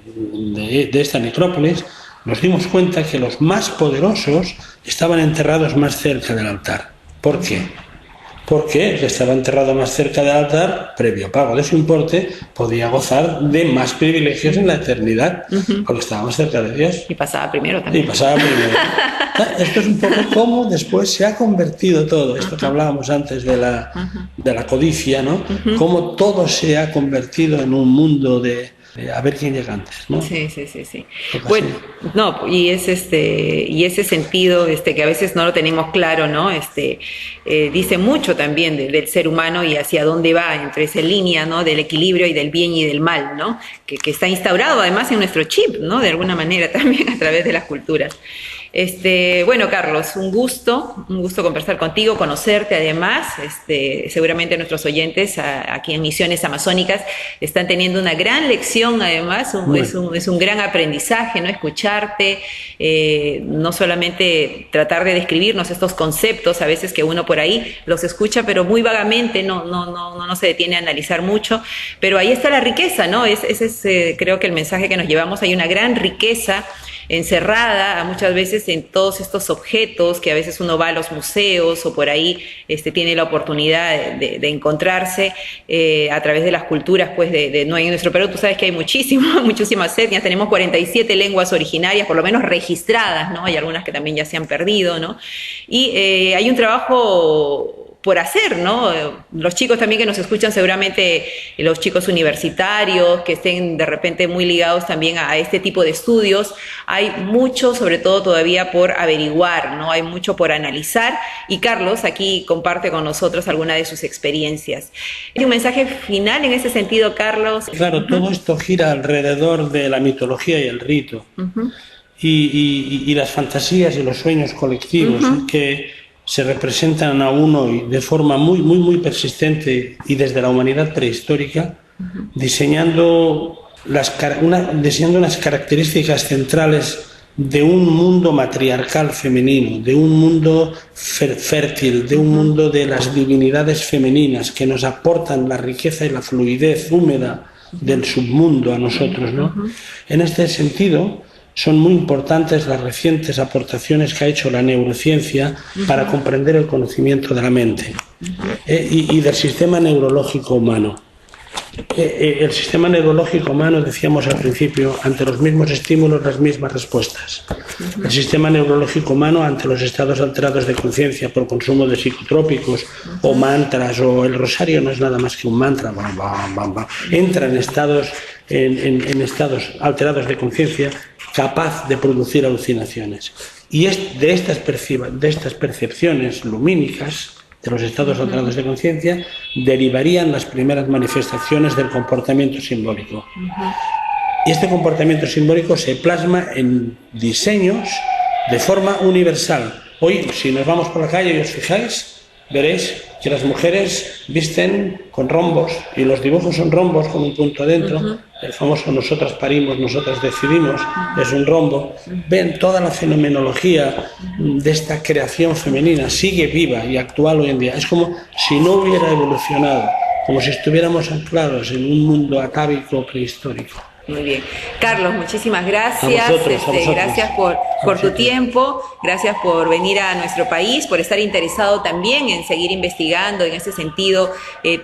esta necrópolis nos dimos cuenta que los más poderosos estaban enterrados más cerca del altar. ¿Por qué? Porque el que estaba enterrado más cerca del altar, previo pago de su importe, podía gozar de más privilegios en la eternidad, porque estaba más cerca de Dios.
Y pasaba primero también.
Esto es un poco cómo después se ha convertido todo, esto que hablábamos antes de la codicia, ¿no? Cómo todo se ha convertido en un mundo de a ver quién llega antes, ¿no?
Sí. Bueno, no, y es y ese sentido que a veces no lo tenemos claro, ¿no? Dice mucho también del ser humano y hacia dónde va, entre esa línea, ¿no? Del equilibrio y del bien y del mal, ¿no? Que está instaurado además en nuestro chip, ¿no? De alguna manera también a través de las culturas. Bueno, Carlos, un gusto conversar contigo, conocerte además. Seguramente nuestros oyentes aquí en Misiones Amazónicas están teniendo una gran lección, además, es un gran aprendizaje, ¿no? Escucharte, no solamente tratar de describirnos estos conceptos, a veces que uno por ahí los escucha, pero muy vagamente, no se detiene a analizar mucho, pero ahí está la riqueza, ¿no? Ese es creo que el mensaje que nos llevamos. Hay una gran riqueza encerrada muchas veces en todos estos objetos que a veces uno va a los museos o por ahí tiene la oportunidad de encontrarse a través de las culturas pues en nuestro Perú. Tú sabes que hay muchísimas etnias, tenemos 47 lenguas originarias, por lo menos registradas, ¿no? Hay algunas que también ya se han perdido, ¿no? Y hay un trabajo por hacer, ¿no? Los chicos también que nos escuchan, seguramente los chicos universitarios que estén de repente muy ligados también a este tipo de estudios, hay mucho, sobre todo todavía por averiguar, ¿no? Hay mucho por analizar, y Carlos aquí comparte con nosotros alguna de sus experiencias. ¿Hay un mensaje final en ese sentido, Carlos?
Claro, todo esto gira alrededor de la mitología y el rito, y las fantasías y los sueños colectivos que se representan aún hoy de forma muy persistente y desde la humanidad prehistórica, diseñando unas características centrales de un mundo matriarcal femenino, de un mundo fértil, de un mundo de las divinidades femeninas que nos aportan la riqueza y la fluidez húmeda del submundo a nosotros, ¿no? En este sentido, son muy importantes las recientes aportaciones que ha hecho la neurociencia para comprender el conocimiento de la mente y del sistema neurológico humano. El sistema neurológico humano, decíamos al principio, ante los mismos estímulos, las mismas respuestas. El sistema neurológico humano ante los estados alterados de conciencia por consumo de psicotrópicos o mantras, o el rosario no es nada más que un mantra, entra en estados alterados de conciencia, capaz de producir alucinaciones. Y de estas percepciones lumínicas, de los estados alterados de conciencia, derivarían las primeras manifestaciones del comportamiento simbólico. Y este comportamiento simbólico se plasma en diseños de forma universal. Hoy, si nos vamos por la calle y os fijáis, veréis que las mujeres visten con rombos y los dibujos son rombos con un punto dentro. El famoso nosotras parimos, nosotras decidimos, es un rombo. Ven, toda la fenomenología de esta creación femenina sigue viva y actual hoy en día. Es como si no hubiera evolucionado, como si estuviéramos anclados en un mundo atávico prehistórico.
Muy bien. Carlos, muchísimas gracias.
A vosotros.
Gracias por tu tiempo, gracias por venir a nuestro país, por estar interesado también en seguir investigando en ese sentido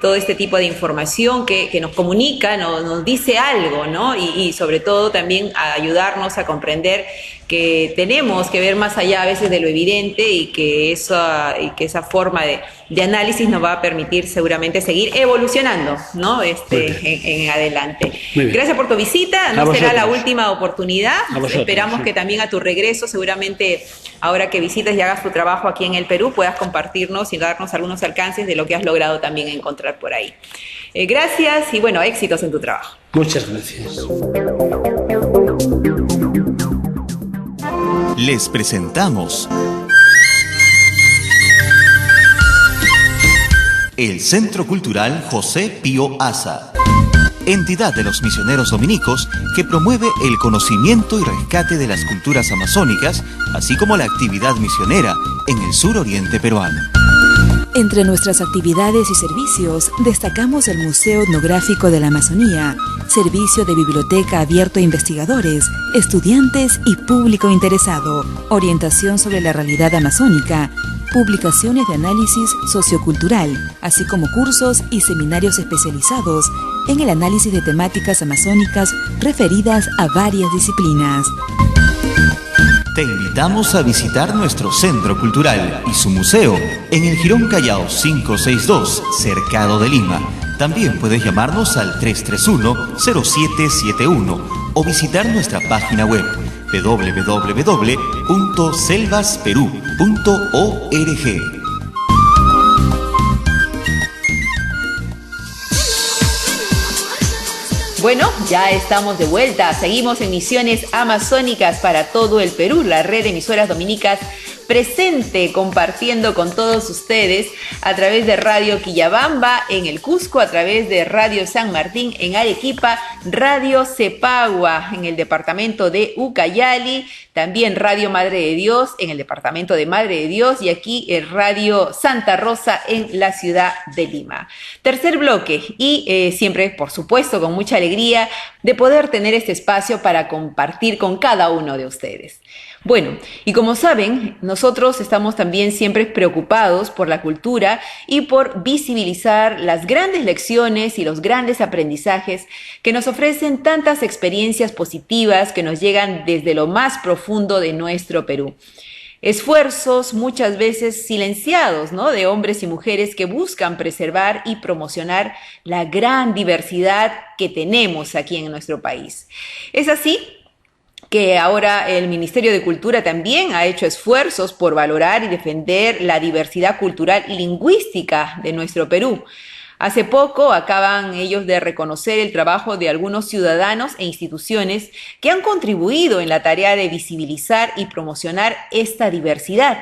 todo este tipo de información que nos comunica, nos dice algo, ¿no? Y sobre todo también a ayudarnos a comprender que tenemos que ver más allá a veces de lo evidente y que esa forma de análisis nos va a permitir seguramente seguir evolucionando, ¿no? En adelante. Gracias por tu visita, no será la última oportunidad. Esperamos que también a tu regreso, seguramente ahora que visites y hagas tu trabajo aquí en el Perú, puedas compartirnos y darnos algunos alcances de lo que has logrado también encontrar por ahí. Gracias y bueno, éxitos en tu trabajo.
Muchas gracias.
Les presentamos el Centro Cultural José Pío Asa, entidad de los misioneros dominicos que promueve el conocimiento y rescate de las culturas amazónicas, así como la actividad misionera en el suroriente peruano.
Entre nuestras actividades y servicios, destacamos el Museo Etnográfico de la Amazonía, servicio de biblioteca abierto a investigadores, estudiantes y público interesado, orientación sobre la realidad amazónica, publicaciones de análisis sociocultural, así como cursos y seminarios especializados en el análisis de temáticas amazónicas referidas a varias disciplinas.
Te invitamos a visitar nuestro centro cultural y su museo en el Jirón Callao 562, Cercado de Lima. También puedes llamarnos al 331-0771 o visitar nuestra página web www.selvasperú.org.
Bueno, ya estamos de vuelta. Seguimos en Misiones Amazónicas para todo el Perú, la red de emisoras dominicas presente, compartiendo con todos ustedes a través de Radio Quillabamba en el Cusco, a través de Radio San Martín en Arequipa, Radio Cepagua en el departamento de Ucayali, también Radio Madre de Dios en el departamento de Madre de Dios y aquí el Radio Santa Rosa en la ciudad de Lima. Tercer bloque y siempre, por supuesto, con mucha alegría de poder tener este espacio para compartir con cada uno de ustedes. Bueno, y como saben, nosotros estamos también siempre preocupados por la cultura y por visibilizar las grandes lecciones y los grandes aprendizajes que nos ofrecen tantas experiencias positivas que nos llegan desde lo más profundo de nuestro Perú. Esfuerzos muchas veces silenciados, ¿no?, de hombres y mujeres que buscan preservar y promocionar la gran diversidad que tenemos aquí en nuestro país. Es así que ahora el Ministerio de Cultura también ha hecho esfuerzos por valorar y defender la diversidad cultural y lingüística de nuestro Perú. Hace poco acaban ellos de reconocer el trabajo de algunos ciudadanos e instituciones que han contribuido en la tarea de visibilizar y promocionar esta diversidad.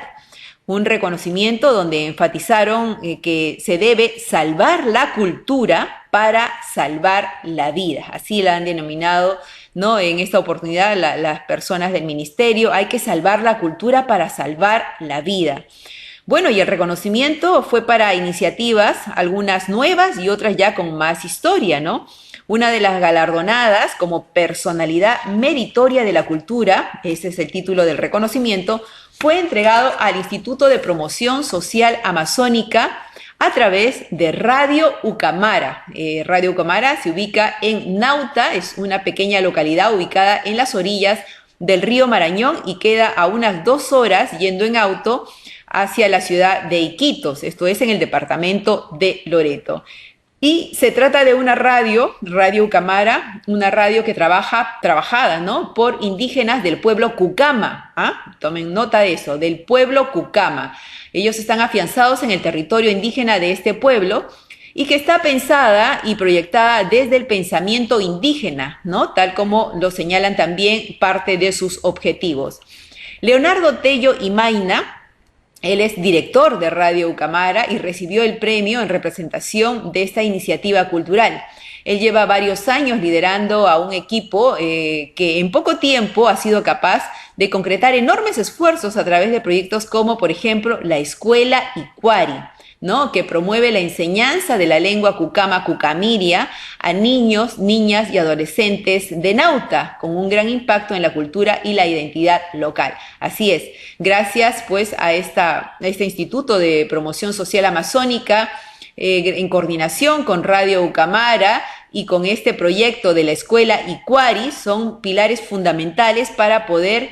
Un reconocimiento donde enfatizaron que se debe salvar la cultura para salvar la vida. Así la han denominado, ¿no?, en esta oportunidad las personas del ministerio. Hay que salvar la cultura para salvar la vida. Bueno, y el reconocimiento fue para iniciativas, algunas nuevas y otras ya con más historia, ¿no? Una de las galardonadas como personalidad meritoria de la cultura, ese es el título del reconocimiento, fue entregado al Instituto de Promoción Social Amazónica a través de Radio Ucamara. Radio Ucamara se ubica en Nauta, es una pequeña localidad ubicada en las orillas del río Marañón y queda a unas 2 horas yendo en auto hacia la ciudad de Iquitos, esto es en el departamento de Loreto. Y se trata de una Radio Ucamara, una radio que trabajada, ¿no?, por indígenas del pueblo Cucama. Tomen nota de eso, del pueblo Cucama. Ellos están afianzados en el territorio indígena de este pueblo y que está pensada y proyectada desde el pensamiento indígena, ¿no?, tal como lo señalan también parte de sus objetivos. Leonardo Tello Imaina, Él es director de Radio Ucamara y recibió el premio en representación de esta iniciativa cultural. Él lleva varios años liderando a un equipo que en poco tiempo ha sido capaz de concretar enormes esfuerzos a través de proyectos como, por ejemplo, la Escuela Icuari, ¿no?, que promueve la enseñanza de la lengua cucama cucamiria a niños, niñas y adolescentes de Nauta, con un gran impacto en la cultura y la identidad local. Así es, gracias pues a este Instituto de Promoción Social Amazónica, en coordinación con Radio Ucamara y con este proyecto de la Escuela Icuari, son pilares fundamentales para poder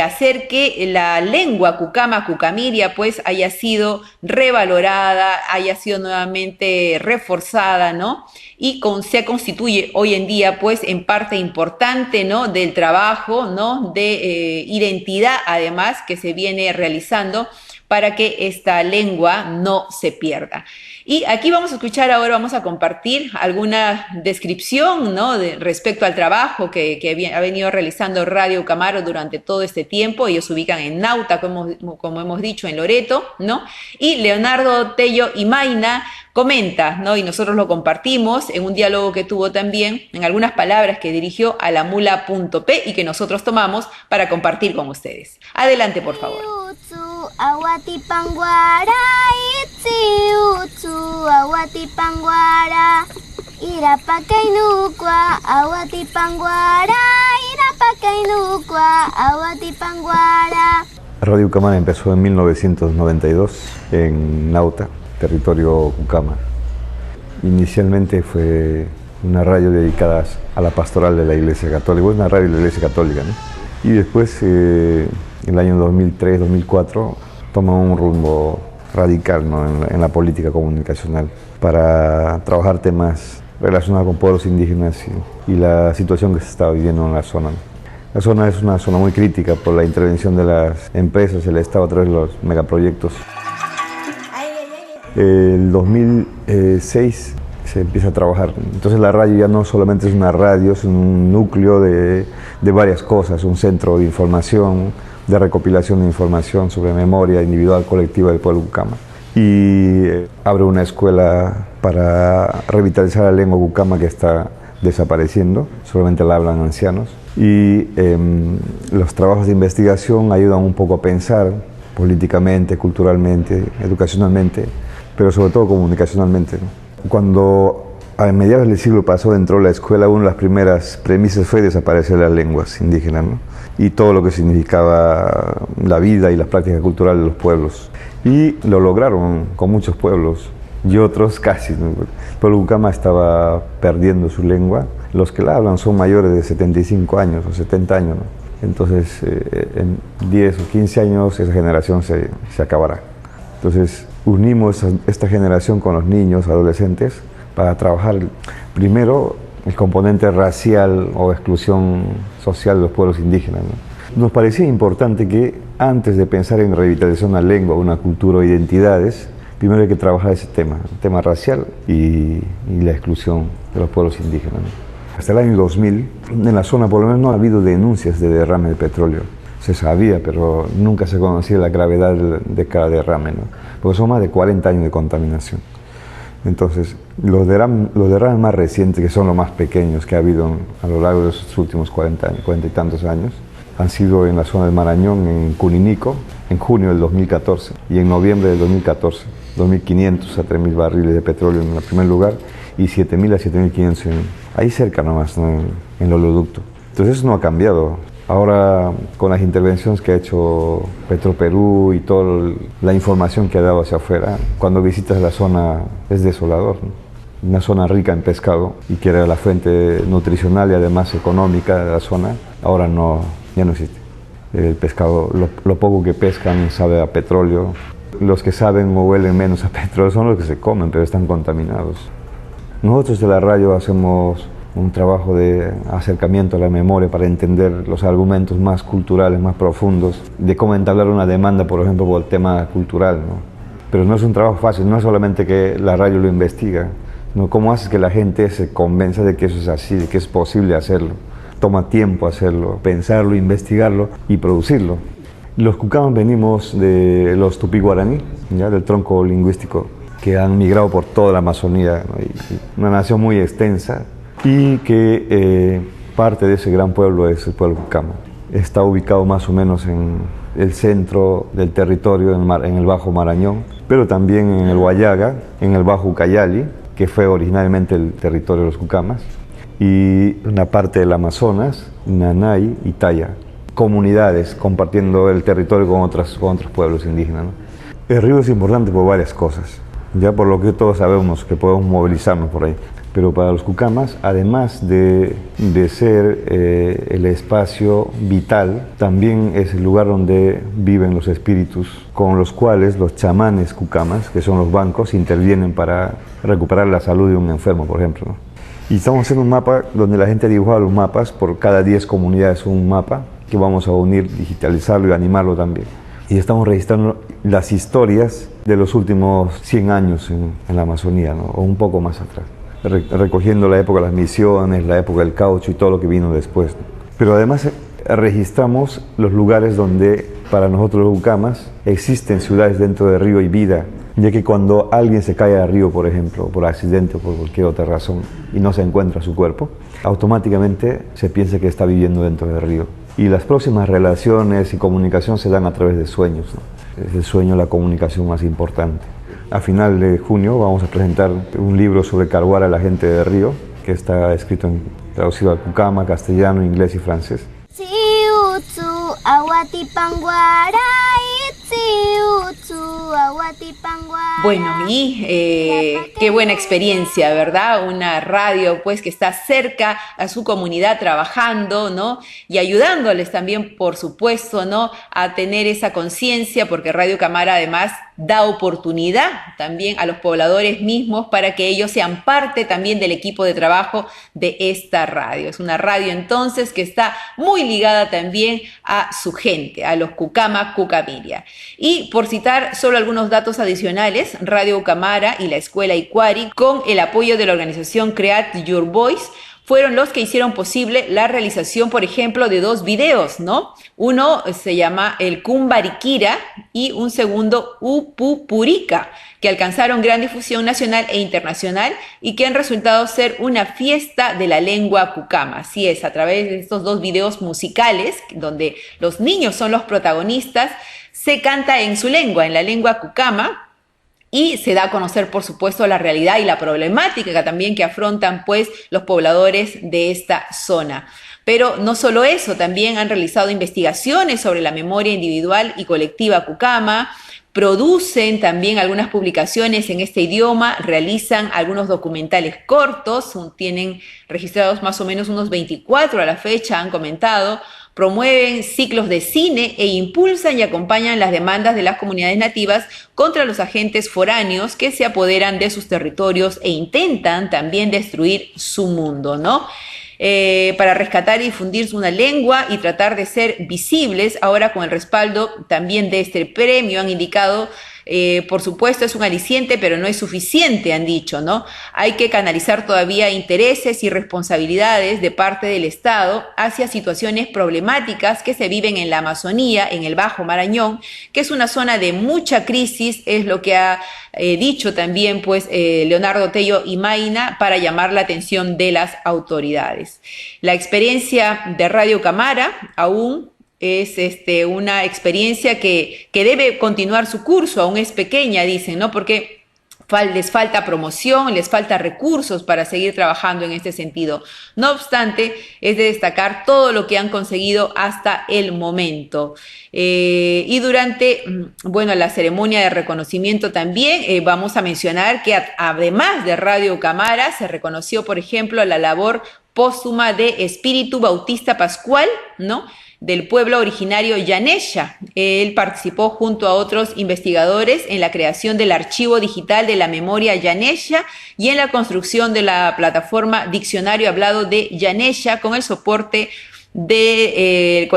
hacer que la lengua cucama cucamiria pues haya sido revalorada, haya sido nuevamente reforzada, ¿no? Y se constituye hoy en día pues en parte importante, ¿no?, del trabajo, ¿no?, de identidad además que se viene realizando para que esta lengua no se pierda. Y aquí vamos a escuchar ahora, vamos a compartir alguna descripción, ¿no?, respecto al trabajo que ha venido realizando Radio Ucamara durante todo este tiempo. Ellos se ubican en Nauta, como hemos dicho, en Loreto, ¿no? Y Leonardo Tello Imaina comenta, ¿no?, y nosotros lo compartimos en un diálogo que tuvo también, en algunas palabras que dirigió a la mula.p y que nosotros tomamos para compartir con ustedes. Adelante, por favor.
Awati panguara, itzi awati panguara, ira pacainukwa, awati panguara, ira pacainukwa, awati panguara.
Radio Ucamara empezó en 1992 en Nauta, territorio Cucama. Inicialmente fue una radio dedicada a la pastoral de la Iglesia Católica, una radio de la Iglesia Católica, ¿no? Y después, en el año 2003-2004, toma un rumbo radical, ¿no?, en la política comunicacional para trabajar temas relacionados con pueblos indígenas y la situación que se está viviendo en la zona. La zona es una zona muy crítica por la intervención de las empresas, el Estado a través de los megaproyectos. El 2006 se empieza a trabajar. Entonces la radio ya no solamente es una radio, es un núcleo de varias cosas, un centro de información, de recopilación de información sobre memoria individual, colectiva del pueblo cucama. Y abre una escuela para revitalizar la lengua cucama que está desapareciendo, solamente la hablan ancianos. Y los trabajos de investigación ayudan un poco a pensar políticamente, culturalmente, educacionalmente, pero sobre todo comunicacionalmente, ¿no? Cuando a mediados del siglo pasado entró la escuela, una de las primeras premisas fue desaparecer las lenguas indígenas, ¿no?, y todo lo que significaba la vida y las prácticas culturales de los pueblos. Y lo lograron con muchos pueblos y otros casi, ¿no? El pueblo cucama estaba perdiendo su lengua. Los que la hablan son mayores de 75 años o 70 años, ¿no? Entonces, en 10 o 15 años esa generación se acabará. Entonces, unimos esta generación con los niños, adolescentes, para trabajar primero el componente racial o exclusión social de los pueblos indígenas, ¿no? Nos parecía importante que antes de pensar en revitalizar una lengua, una cultura o identidades, primero hay que trabajar ese tema, el tema racial y la exclusión de los pueblos indígenas, ¿no? Hasta el año 2000, en la zona por lo menos no ha habido denuncias de derrame de petróleo. Se sabía, pero nunca se conocía la gravedad de cada derrame, ¿no? Porque son más de 40 años de contaminación. Entonces, los derrames más recientes, que son los más pequeños que ha habido a lo largo de esos últimos 40 y tantos años, han sido en la zona del Marañón, en Cuninico, en junio del 2014, y en noviembre del 2014, 2.500 a 3.000 barriles de petróleo en el primer lugar, y 7.000 a 7.500 ahí cerca nomás, ¿no?, en el oleoducto. Entonces eso no ha cambiado. Ahora, con las intervenciones que ha hecho Petroperú y toda la información que ha dado hacia afuera, cuando visitas la zona es desolador, ¿no? Una zona rica en pescado y que era la fuente nutricional y además económica de la zona, ahora ya no existe. El pescado, lo poco que pescan sabe a petróleo. Los que saben o huelen menos a petróleo son los que se comen, pero están contaminados. Nosotros de la radio hacemos un trabajo de acercamiento a la memoria para entender los argumentos más culturales, más profundos, de cómo entablar una demanda, por ejemplo, por el tema cultural, ¿no? Pero no es un trabajo fácil, no es solamente que la radio lo investiga, sino cómo haces que la gente se convenza de que eso es así, de que es posible hacerlo. Toma tiempo hacerlo, pensarlo, investigarlo y producirlo. Los cucamas venimos de los tupí guaraní, ¿ya? Del tronco lingüístico, que han migrado por toda la Amazonía, ¿no? Y una nación muy extensa, y que parte de ese gran pueblo es el pueblo cucama. Está ubicado más o menos en el centro del territorio, en el Bajo Marañón, pero también en el Huallaga, en el Bajo Ucayali, que fue originalmente el territorio de los cucamas, y una parte del Amazonas, Nanay y Taya. Comunidades compartiendo el territorio con otros pueblos indígenas, ¿no? El río es importante por varias cosas, ya por lo que todos sabemos que podemos movilizarnos por ahí, pero para los cucamas, además de ser el espacio vital, también es el lugar donde viven los espíritus con los cuales los chamanes cucamas, que son los bancos, intervienen para recuperar la salud de un enfermo, por ejemplo, ¿no? Y estamos haciendo un mapa donde la gente ha dibujado los mapas, por cada 10 comunidades un mapa, que vamos a unir, digitalizarlo y animarlo también. Y estamos registrando las historias de los últimos 100 años en la Amazonía, ¿no? O un poco más atrás, recogiendo la época de las misiones, la época del caucho y todo lo que vino después, ¿no? Pero además registramos los lugares donde para nosotros los cucamas existen ciudades dentro del río y vida, ya que cuando alguien se cae al río, por ejemplo, por accidente o por cualquier otra razón y no se encuentra su cuerpo, automáticamente se piensa que está viviendo dentro del río. Y las próximas relaciones y comunicación se dan a través de sueños, ¿no? Es el sueño la comunicación más importante. A final de junio vamos a presentar un libro sobre Carguara, la gente de río, que está escrito traducido al cucama, castellano, inglés y francés.
Bueno, qué buena experiencia, ¿verdad? Una radio pues que está cerca a su comunidad trabajando, ¿no? Y ayudándoles también, por supuesto, ¿no? A tener esa conciencia, porque Radio Camara además da oportunidad también a los pobladores mismos para que ellos sean parte también del equipo de trabajo de esta radio. Es una radio entonces que está muy ligada también a su gente, a los cucama, cucamiria. Y por citar solo algunos datos adicionales, Radio Camara y la Escuela Icuari, con el apoyo de la organización Create Your Voice, fueron los que hicieron posible la realización, por ejemplo, de 2 videos, ¿no? Uno se llama El Cumbarikira y un segundo Upupurica, que alcanzaron gran difusión nacional e internacional y que han resultado ser una fiesta de la lengua cucama. Así es, a través de estos 2 videos musicales, donde los niños son los protagonistas, se canta en su lengua, en la lengua cucama, y se da a conocer, por supuesto, la realidad y la problemática también que afrontan pues los pobladores de esta zona. Pero no solo eso, también han realizado investigaciones sobre la memoria individual y colectiva cucama, producen también algunas publicaciones en este idioma, realizan algunos documentales cortos, tienen registrados más o menos unos 24 a la fecha, han comentado, promueven ciclos de cine e impulsan y acompañan las demandas de las comunidades nativas contra los agentes foráneos que se apoderan de sus territorios e intentan también destruir su mundo, ¿no? Para rescatar y difundir una lengua y tratar de ser visibles, ahora con el respaldo también de este premio, han indicado, por supuesto es un aliciente, pero no es suficiente, han dicho, ¿no? Hay que canalizar todavía intereses y responsabilidades de parte del Estado hacia situaciones problemáticas que se viven en la Amazonía, en el Bajo Marañón, que es una zona de mucha crisis, es lo que ha dicho también pues Leonardo Tello Imaina para llamar la atención de las autoridades. La experiencia de Radio Camara aún es una experiencia que debe continuar su curso, aún es pequeña, dicen, ¿no? Porque les falta promoción, les falta recursos para seguir trabajando en este sentido. No obstante, es de destacar todo lo que han conseguido hasta el momento. Y durante, la ceremonia de reconocimiento también vamos a mencionar que además de Radio Camara se reconoció, por ejemplo, la labor póstuma de Espíritu Bautista Pascual, ¿no?, del pueblo originario Yanesha. Él participó junto a otros investigadores en la creación del archivo digital de la memoria Yanesha y en la construcción de la plataforma Diccionario Hablado de Yanesha con el soporte de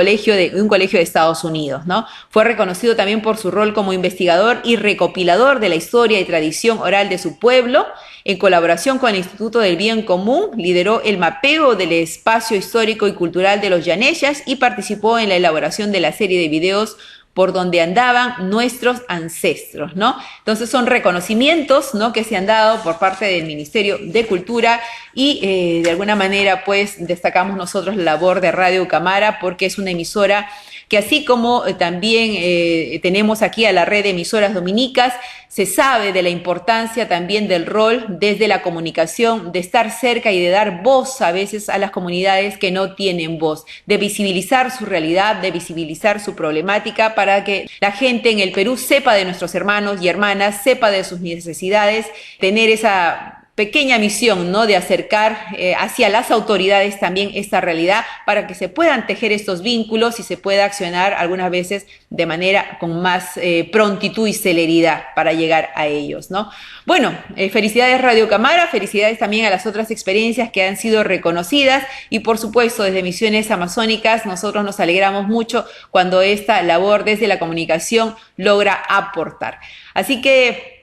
un colegio de Estados Unidos, ¿no? Fue reconocido también por su rol como investigador y recopilador de la historia y tradición oral de su pueblo. En colaboración con el Instituto del Bien Común, lideró el mapeo del espacio histórico y cultural de los Yaneshas y participó en la elaboración de la serie de videos por donde andaban nuestros ancestros, ¿no? Entonces son reconocimientos, ¿no?, que se han dado por parte del Ministerio de Cultura y de alguna manera pues destacamos nosotros la labor de Radio Ucamara porque es una emisora que así como también tenemos aquí a la red de emisoras dominicas, se sabe de la importancia también del rol desde la comunicación, de estar cerca y de dar voz a veces a las comunidades que no tienen voz, de visibilizar su realidad, de visibilizar su problemática para que la gente en el Perú sepa de nuestros hermanos y hermanas, sepa de sus necesidades, tener esa pequeña misión, ¿no?, de acercar hacia las autoridades también esta realidad para que se puedan tejer estos vínculos y se pueda accionar algunas veces de manera con más prontitud y celeridad para llegar a ellos, ¿no? Bueno, felicidades Radio Ucamara, felicidades también a las otras experiencias que han sido reconocidas y por supuesto desde Misiones Amazónicas nosotros nos alegramos mucho cuando esta labor desde la comunicación logra aportar. Así que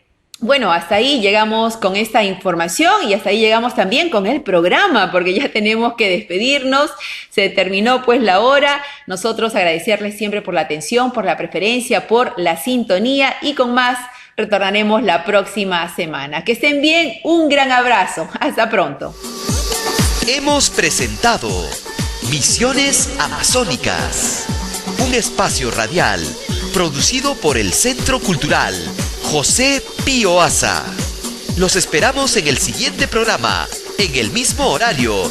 bueno, hasta ahí llegamos con esta información y hasta ahí llegamos también con el programa, porque ya tenemos que despedirnos. Se terminó pues la hora. Nosotros agradecerles siempre por la atención, por la preferencia, por la sintonía y con más retornaremos la próxima semana. Que estén bien, un gran abrazo. Hasta pronto.
Hemos presentado Misiones Amazónicas, un espacio radial producido por el Centro Cultural José Pío Asa. Los esperamos en el siguiente programa, en el mismo horario.